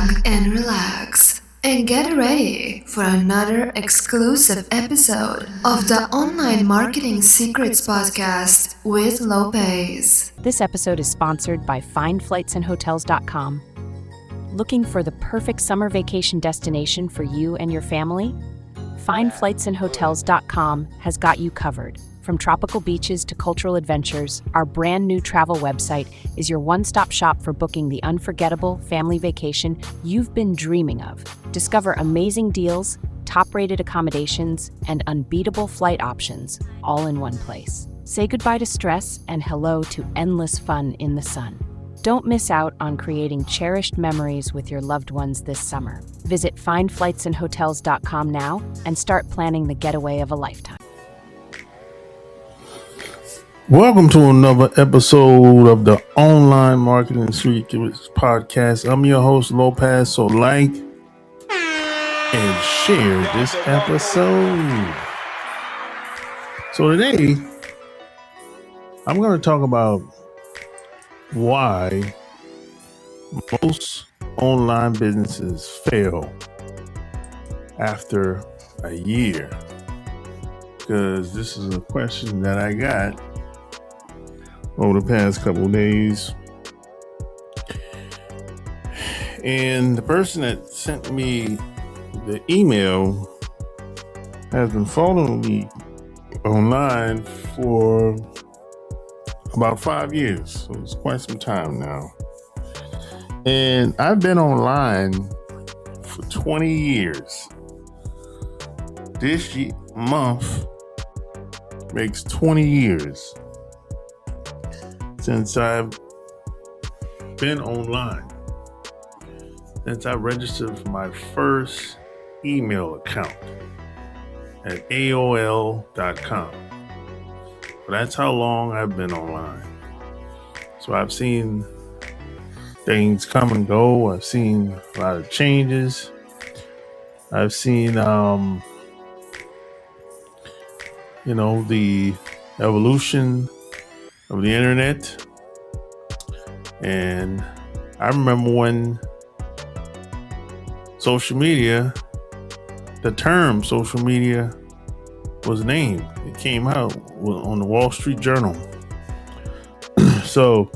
back and relax and get ready for another exclusive episode of the Online Marketing Secrets Podcast with Lopez. This episode is sponsored by FindFlightsAndHotels.com. Looking for the perfect summer vacation destination for you and your family? FindFlightsAndHotels.com has got you covered. From tropical beaches to cultural adventures, our brand new travel website is your one-stop shop for booking the unforgettable family vacation you've been dreaming of. Discover amazing deals, top-rated accommodations, and unbeatable flight options, all in one place. Say goodbye to stress and hello to endless fun in the sun. Don't miss out on creating cherished memories with your loved ones this summer. Visit FindFlightsAndHotels.com now and start planning the getaway of a lifetime. Welcome to another episode of the Online Marketing Secrets Podcast. I'm your host, Lopez. So like and share this episode. So today, I'm going to talk about why most online businesses fail after a year. Because this is a question that I got over the past couple of days. And the person that sent me the email has been following me online for about 5 years. So it's quite some time now. And I've been online for 20 years. This month makes 20 years since I've been online, since I registered for my first email account at AOL.com. But that's how long I've been online. So I've seen things come and go. I've seen a lot of changes. I've seen, the evolution of the internet. And I remember when the term social media was named. It came out on the Wall Street Journal. So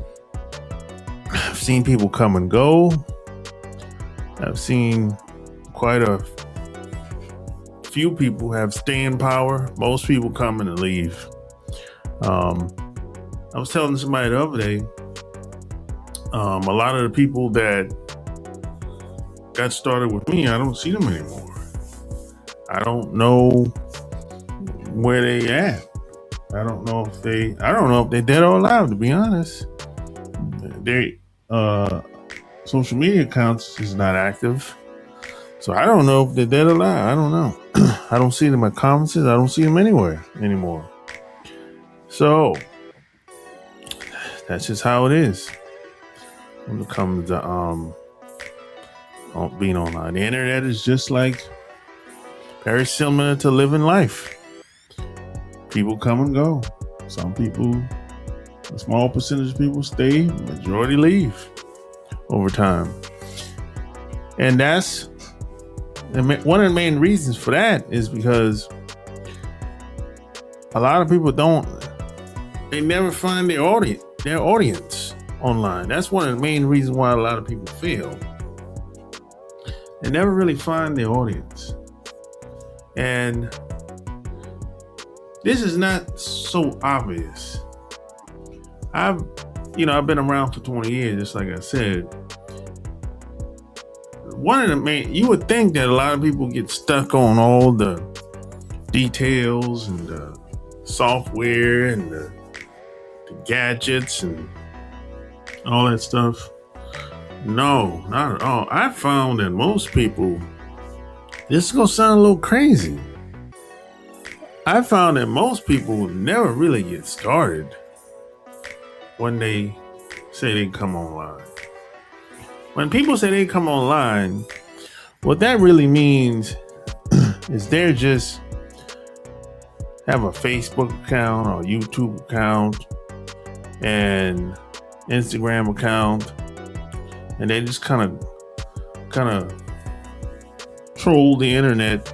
I've seen people come and go. I've seen quite a few people have staying power. Most people come and leave. I was telling somebody the other day, a lot of the people that got started with me, I don't see them anymore. I don't know where they at. I don't know if they're dead or alive, to be honest. Their social media accounts is not active. So I don't know if they're dead or alive. I don't know. I don't see them at conferences. I don't see them anywhere anymore. So that's just how it is when it comes to being online. The internet is just like very similar to living life. People come and go. Some people, a small percentage of people stay, majority leave over time. And that's one of the main reasons for that is because a lot of people they never find their audience online. That's one of the main reasons why a lot of people fail. They never really find their audience. And this is not so obvious. I've been around for 20 years, just like I said. You would think that a lot of people get stuck on all the details and the software and the gadgets and all that stuff. No, not at all. I found that most people, this is going to sound a little crazy. I found that most people never really get started when they say they come online. When people say they come online, what that really means is they're just have a Facebook account or YouTube account and Instagram account, and they just kind of kind of troll the internet,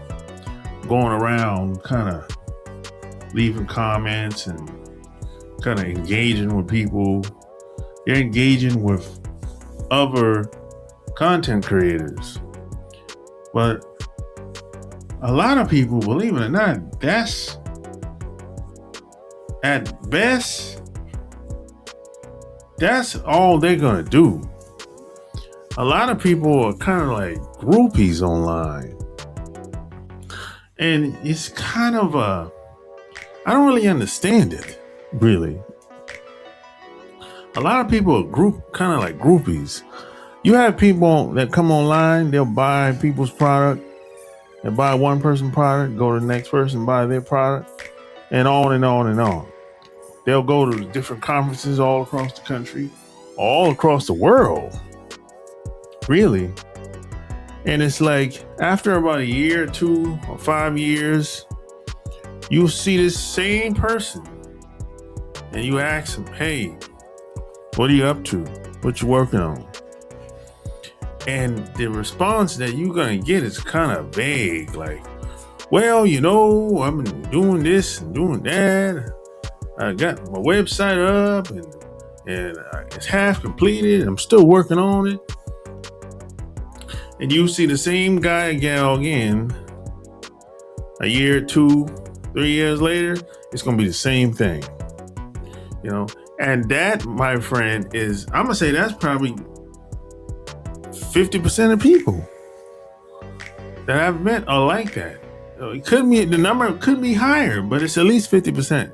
going around kind of leaving comments and kind of engaging with people. They're engaging with other content creators. But a lot of people, believe it or not, that's at best, that's all they're gonna do. A lot of people are kind of like groupies online. And it's kind of I don't really understand it, really. A lot of people are kind of like groupies. You have people that come online, they'll buy people's product. They buy one person's product, go to the next person, buy their product, and on and on and on. They'll go to different conferences all across the country, all across the world, really. And it's like after about a year, 2 or 5 years, you'll see this same person and you ask them, hey, what are you up to? What you working on? And the response that you're going to get is kind of vague. Like, well, you know, I've been doing this and doing that. I got my website up and it's half completed. I'm still working on it. And you see the same guy or gal again, a year, 2, 3 years later, it's going to be the same thing. You know, and that, my friend, is, I'm going to say that's probably 50% of people that I've met are like that. It could be, the number could be higher, but it's at least 50%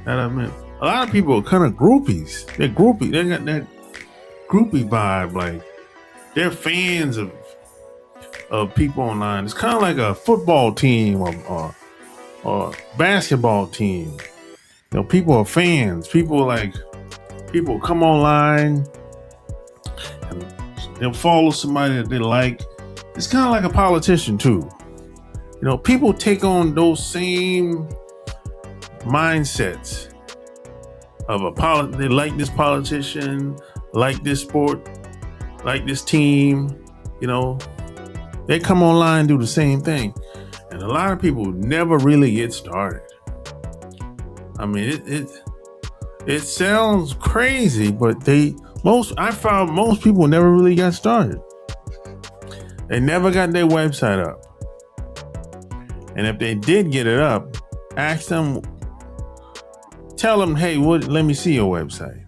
that I've met. A lot of people are kind of groupies. They're groupie. They got that groupie vibe. Like they're fans of people online. It's kind of like a football team or basketball team. You know, people are fans. People come online and they'll follow somebody that they like. It's kind of like a politician too. You know, people take on those same mindsets of they like this politician, like this sport, like this team. You know, they come online and do the same thing. And a lot of people never really get started. I mean, it sounds crazy, but I found most people never really got started. They never got their website up. And if they did get it up, tell them, hey, let me see your website.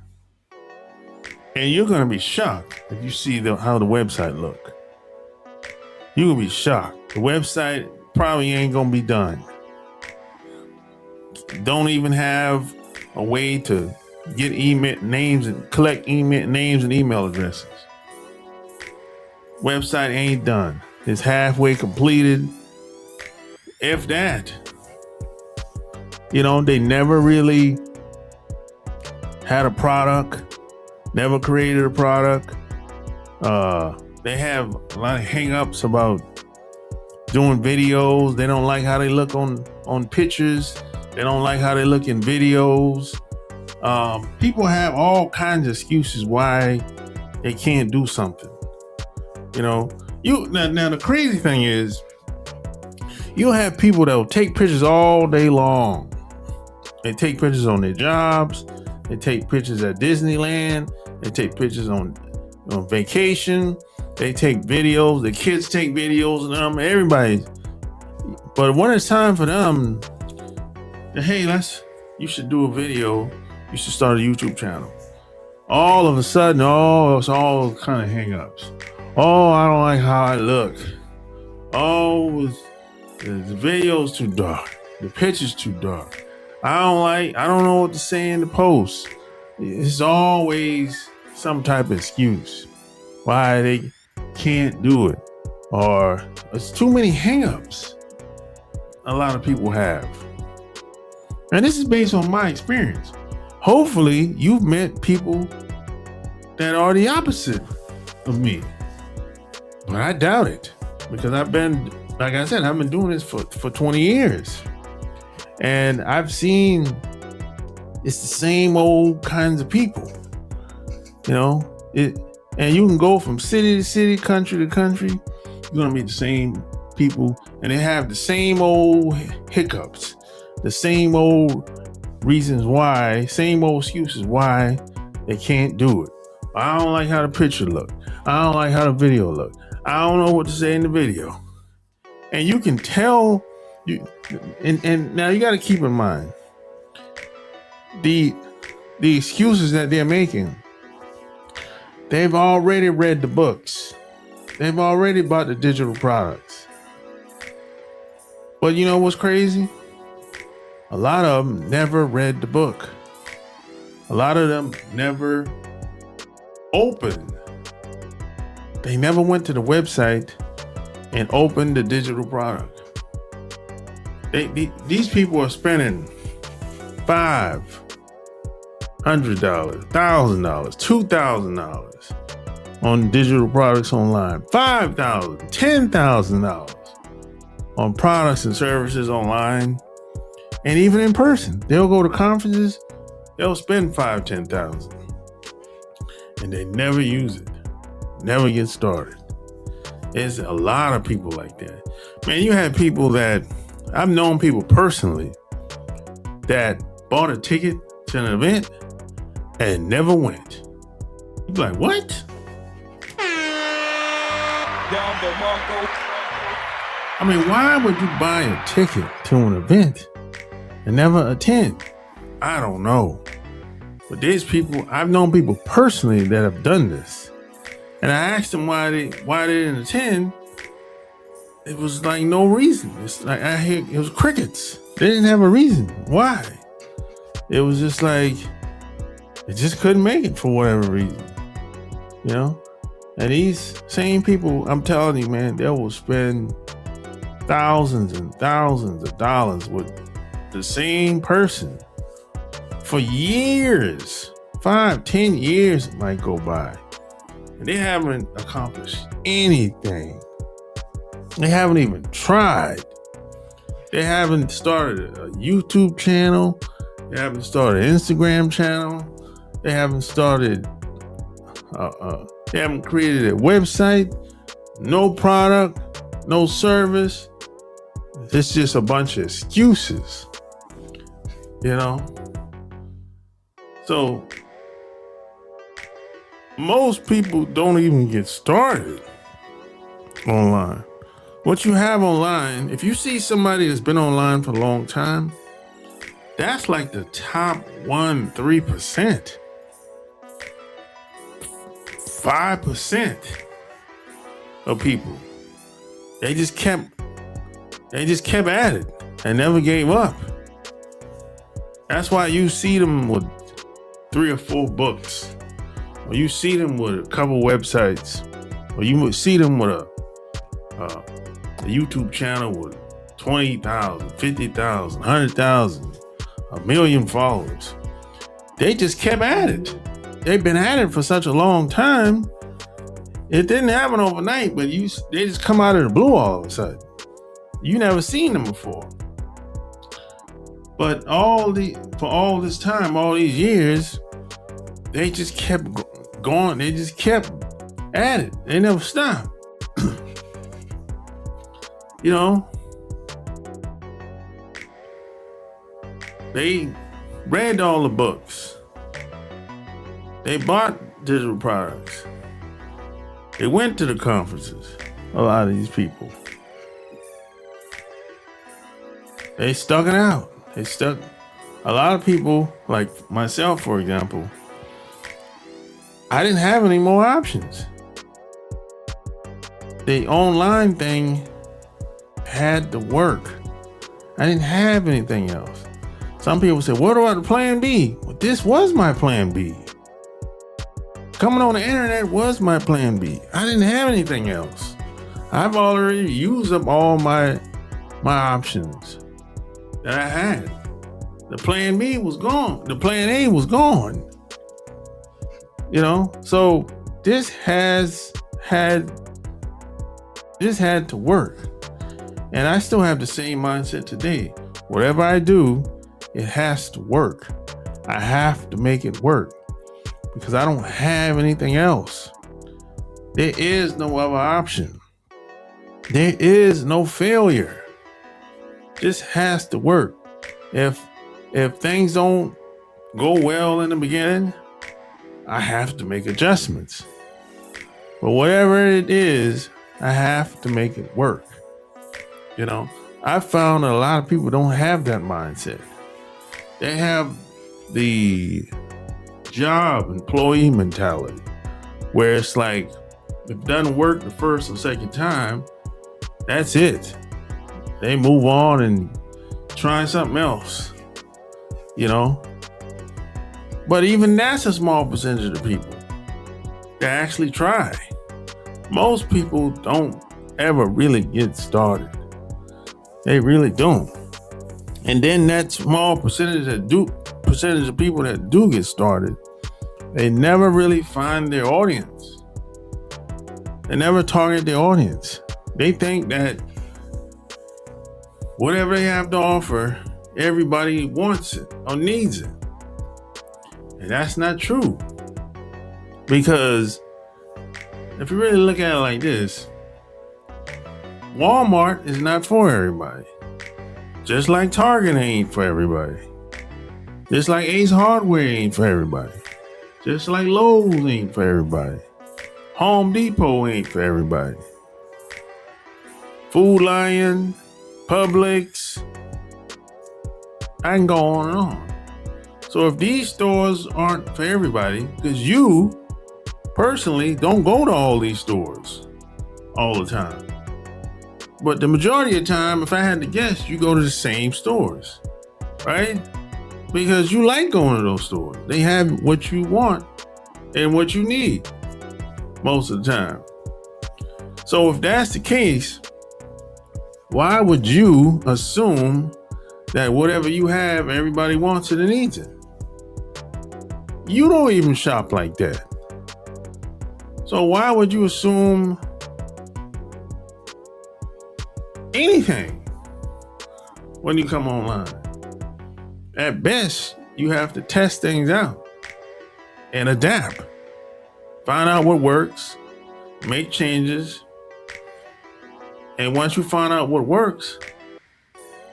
And you're going to be shocked if you see how the website look. You're going to be shocked. The website probably ain't going to be done. Don't even have a way to get email names and collect email names and email addresses. Website ain't done. It's halfway completed. If that. You know, they never really had a product, never created a product. They have a lot of hang-ups about doing videos. They don't like how they look on pictures. They don't like how they look in videos. People have all kinds of excuses why they can't do something. You know, now the crazy thing is, you'll have people that will take pictures all day long. They take pictures on their jobs. They take pictures at Disneyland. They take pictures on vacation. They take videos. The kids take videos of them. Everybody. But when it's time for them, hey, you should do a video. You should start a YouTube channel. All of a sudden, it's all kind of hang-ups. Oh, I don't like how I look. Oh, the video's too dark. The picture's too dark. I don't know what to say in the post. It's always some type of excuse why they can't do it. Or it's too many hang-ups a lot of people have. And this is based on my experience. Hopefully, you've met people that are the opposite of me. But I doubt it. Because I've been doing this for 20 years. And I've seen it's the same old kinds of people. You know, And you can go from city to city, country to country. You're going to meet the same people, and they have the same old hiccups, the same old reasons why, same old excuses why they can't do it. I don't like how the picture look. I don't like how the video look. I don't know what to say in the video. And you can tell and now you got to keep in mind the excuses that they're making. They've already read the books. They've already bought the digital products. But you know what's crazy? A lot of them never read the book. A lot of them never opened. They never went to the website and opened the digital product. These people are spending $500, $1,000, $2,000 on digital products online, $5,000, $10,000 on products and services online, and even in person. They'll go to conferences, they'll spend $5,000, $10,000, and they never use it, never get started. There's a lot of people like that. Man, you have people that, I've known people personally that bought a ticket to an event and never went. You'd be like, what? I mean, why would you buy a ticket to an event and never attend? I don't know. But there's people, I've known people personally that have done this. And I asked them why they didn't attend. It was like no reason. It's like it was crickets. They didn't have a reason. Why? It was just like they just couldn't make it for whatever reason. You know? And these same people, I'm telling you, man, they will spend thousands and thousands of dollars with the same person for years. 5-10 years might go by. And they haven't accomplished anything. They haven't even tried. They haven't started a YouTube channel. They haven't started an Instagram channel. They haven't started, they haven't created a website. No product, no service. It's just a bunch of excuses, you know? So, most people don't even get started online. What you have online, if you see somebody that's been online for a long time, that's like the top 3%. 5% of people. They just kept at it and never gave up. That's why you see them with 3 or 4 books. Or you see them with a couple websites, or you would see them with a YouTube channel with 20,000, 50,000, 100,000, 1 million followers. They just kept at it. They've been at it for such a long time. It didn't happen overnight, but they just come out of the blue all of a sudden. You never seen them before. But for all this time, all these years, they just kept going. They just kept at it. They never stopped. You know, they read all the books. They bought digital products. They went to the conferences. A lot of these people. They stuck it out. A lot of people, like myself, for example, I didn't have any more options. The online thing had to work. I didn't have anything else. Some people say, what about the plan B? Well, this was my plan B. Coming on the internet was my plan B. I didn't have anything else. I've already used up all my options that I had. The plan B was gone. The plan A was gone. You know, so this had to work. And I still have the same mindset today. Whatever I do, it has to work. I have to make it work because I don't have anything else. There is no other option. There is no failure. Just has to work. If things don't go well in the beginning, I have to make adjustments. But whatever it is, I have to make it work. I found that a lot of people don't have that mindset. They have the job employee mentality where it's like, if it doesn't work the first or second time, that's it. They move on and try something else, But even that's a small percentage of the people that actually try. Most people don't ever really get started. They really don't. And then that small percentage of people that do get started, they never really find their audience. They never target their audience. They think that whatever they have to offer, everybody wants it or needs it. And that's not true. Because if you really look at it like this, Walmart is not for everybody. Just like Target ain't for everybody. Just like Ace Hardware ain't for everybody. Just like Lowe's ain't for everybody. Home Depot ain't for everybody. Food Lion, Publix, I can go on and on. So if these stores aren't for everybody, because you personally don't go to all these stores all the time. But the majority of the time, if I had to guess, you go to the same stores, right? Because you like going to those stores. They have what you want and what you need most of the time. So if that's the case, why would you assume that whatever you have, everybody wants it and needs it? You don't even shop like that. So why would you assume anything when you come online? At best, you have to test things out and adapt. Find out what works, make changes. And once you find out what works,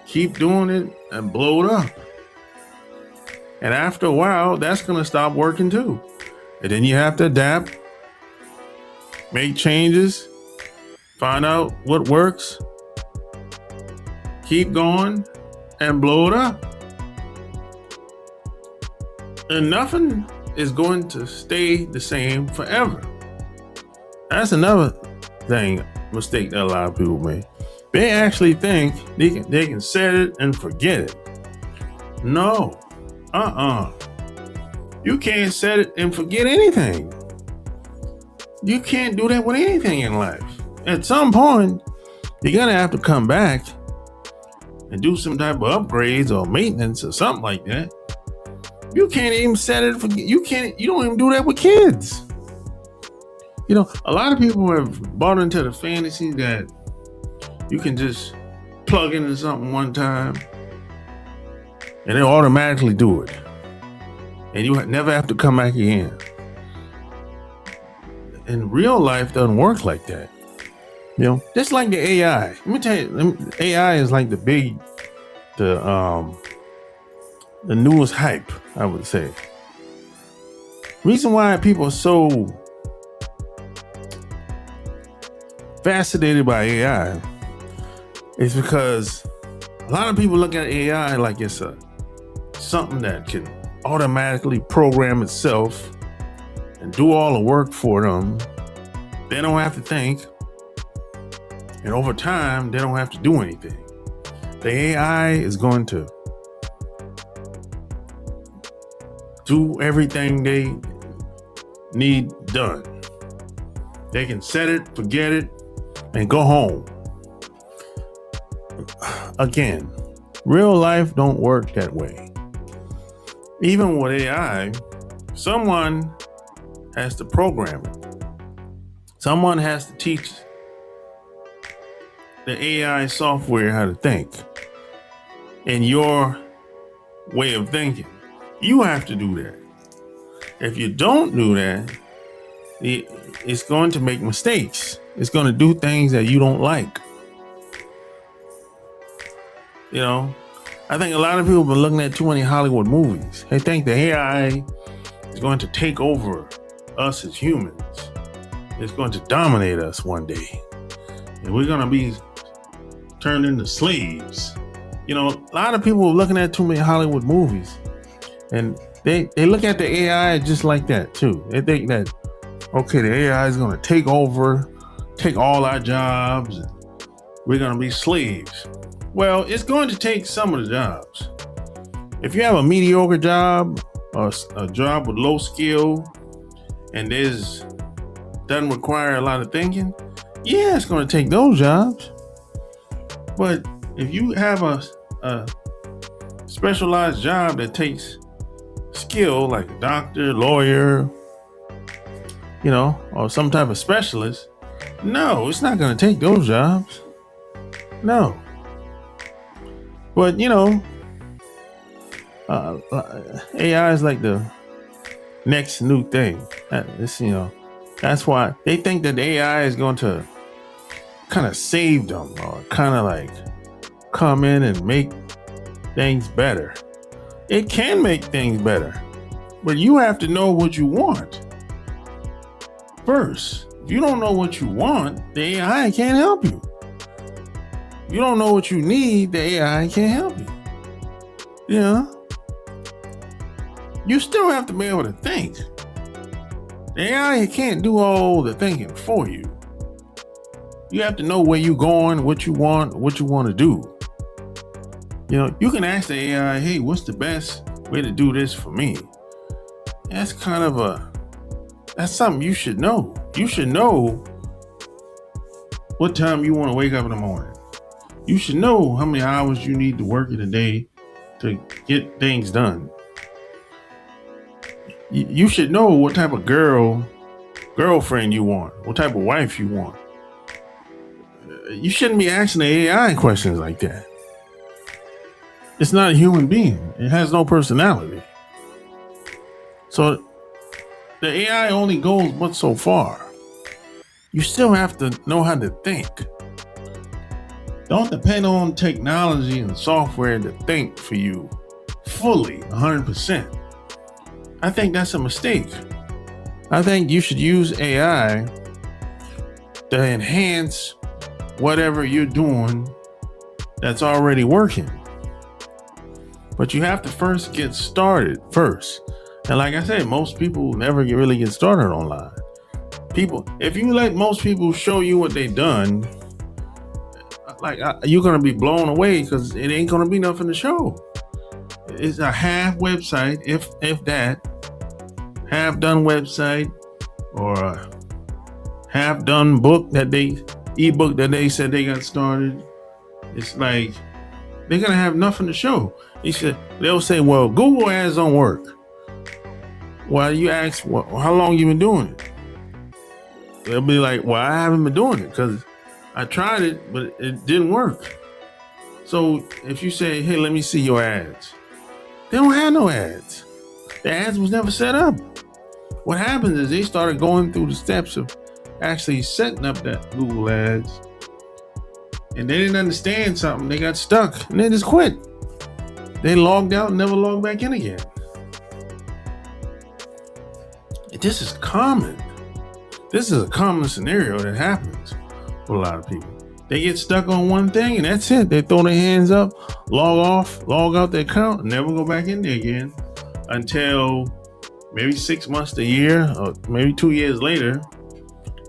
keep doing it and blow it up. And after a while, that's going to stop working too. And then you have to adapt, make changes, find out what works, keep going, and blow it up. And nothing is going to stay the same forever. That's another mistake that a lot of people make. They actually think they can set it and forget it. No. You can't set it and forget anything. You can't do that with anything in life. At some point, you're going to have to come back and do some type of upgrades or maintenance or something like that. You can't even set it and forget. You don't even do that with kids. A lot of people have bought into the fantasy that you can just plug into something one time and it'll automatically do it. And you never have to come back again. And real life doesn't work like that. Just like the AI. Let me tell you, AI is like the newest hype, I would say. Reason why people are so fascinated by AI is because a lot of people look at AI like it's something that can automatically program itself and do all the work for them. They don't have to think. And over time, they don't have to do anything. The AI is going to do everything they need done. They can set it, forget it, and go home. Again, real life don't work that way. Even with AI, someone has to program it. Someone has to teach the AI software how to think. In your way of thinking, you have to do that. If you don't do that, It's going to make mistakes. It's going to do things that you don't like. You know, I think a lot of people have been looking at too many Hollywood movies. They think the AI is going to take over us as humans. It's going to dominate us one day. And we're going to be turned into slaves. You know, a lot of people are looking at too many Hollywood movies. And they look at the AI just like that too. They think that, okay, the AI is going to take over, take all our jobs, and we're going to be slaves. Well, it's going to take some of the jobs. If you have a mediocre job or a job with low skill and doesn't require a lot of thinking, yeah, it's going to take those jobs. But if you have a specialized job that takes skill, like a doctor, lawyer, you know, or some type of specialist, no, it's not going to take those jobs. No. But, you know, AI is like the next new thing. That's why they think that the AI is going to kind of save them or kind of like come in and make things better. It can make things better, but you have to know what you want first. If you don't know what you want, the AI can't help you. If you don't know what you need, the AI can't help you. You know? You still have to be able to think. The AI can't do all the thinking for you. You have to know where you're going, what you want to do. You know, you can ask the AI, hey, what's the best way to do this for me? That's that's something you should know. You should know what time you want to wake up in the morning. You should know how many hours you need to work in a day to get things done. You should know what type of girlfriend you want, what type of wife you want. You shouldn't be asking the AI questions like that. It's not a human being. It has no personality. So the AI only goes but so far. You still have to know how to think. Don't depend on technology and software to think for you fully, 100%. I think that's a mistake. I think you should use AI to enhance whatever you're doing that's already working. But you have to first get started first. And like I said, most people never really get started online. If you let most people show you what they've done, you're going to be blown away because it ain't going to be nothing to show. It's a half website, if that, half done website or a half done ebook that they said they got started. It's like they're going to have nothing to show. They'll say, well, Google ads don't work. Well, you ask, well, how long you been doing it? They'll be like, well, I haven't been doing it because I tried it, but it didn't work. So if you say, hey, let me see your ads, they don't have no ads. The ads was never set up. What happens is they started going through the steps of actually setting up that Google ads, and they didn't understand something. They got stuck and they just quit. They logged out and never logged back in again. This is common. This is a common scenario that happens with a lot of people. They get stuck on one thing and that's it. They throw their hands up, log out their account, and never go back in there again until maybe 6 months to a year or maybe 2 years later.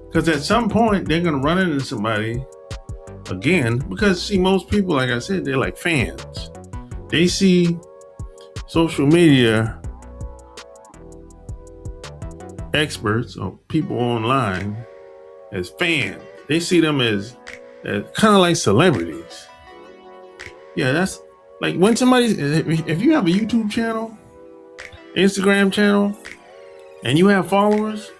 Because at some point they're going to run into somebody again. Because see, most people, like I said, they're like fans. They see social media experts or people online as fans. They see them as kind of like celebrities. Yeah, that's like when if you have a YouTube channel, Instagram channel, and you have followers,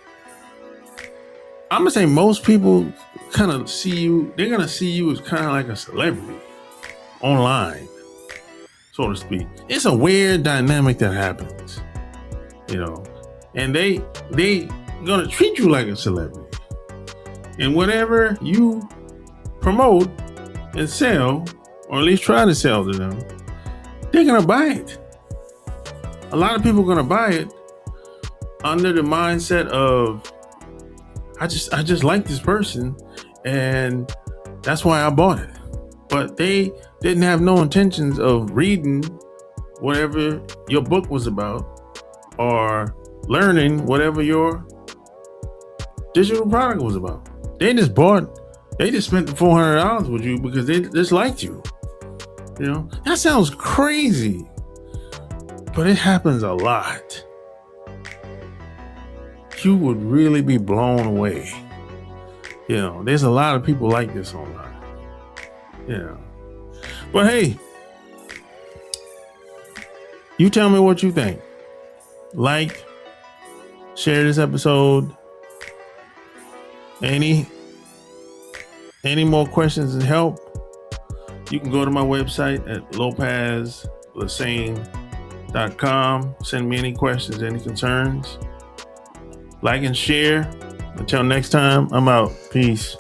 I'm gonna say most people kind of see you, they're gonna see you as kind of like a celebrity online, so to speak. It's a weird dynamic that happens, you know. And they gonna treat you like a celebrity. And whatever you promote and sell, or at least try to sell to them, they're gonna buy it. A lot of people are gonna buy it under the mindset of, I just like this person, and that's why I bought it. But they didn't have no intentions of reading whatever your book was about or learning whatever your digital product was about. They just spent the $400 with you because they just liked you. You know, that sounds crazy, but it happens a lot. You would really be blown away. You know, there's a lot of people like this online. Yeah. But hey, you tell me what you think. Like, share this episode. Any more questions and help, you can go to my website at lopezlassane.com. Send me any questions, any concerns. Like and share. Until next time, I'm out. Peace.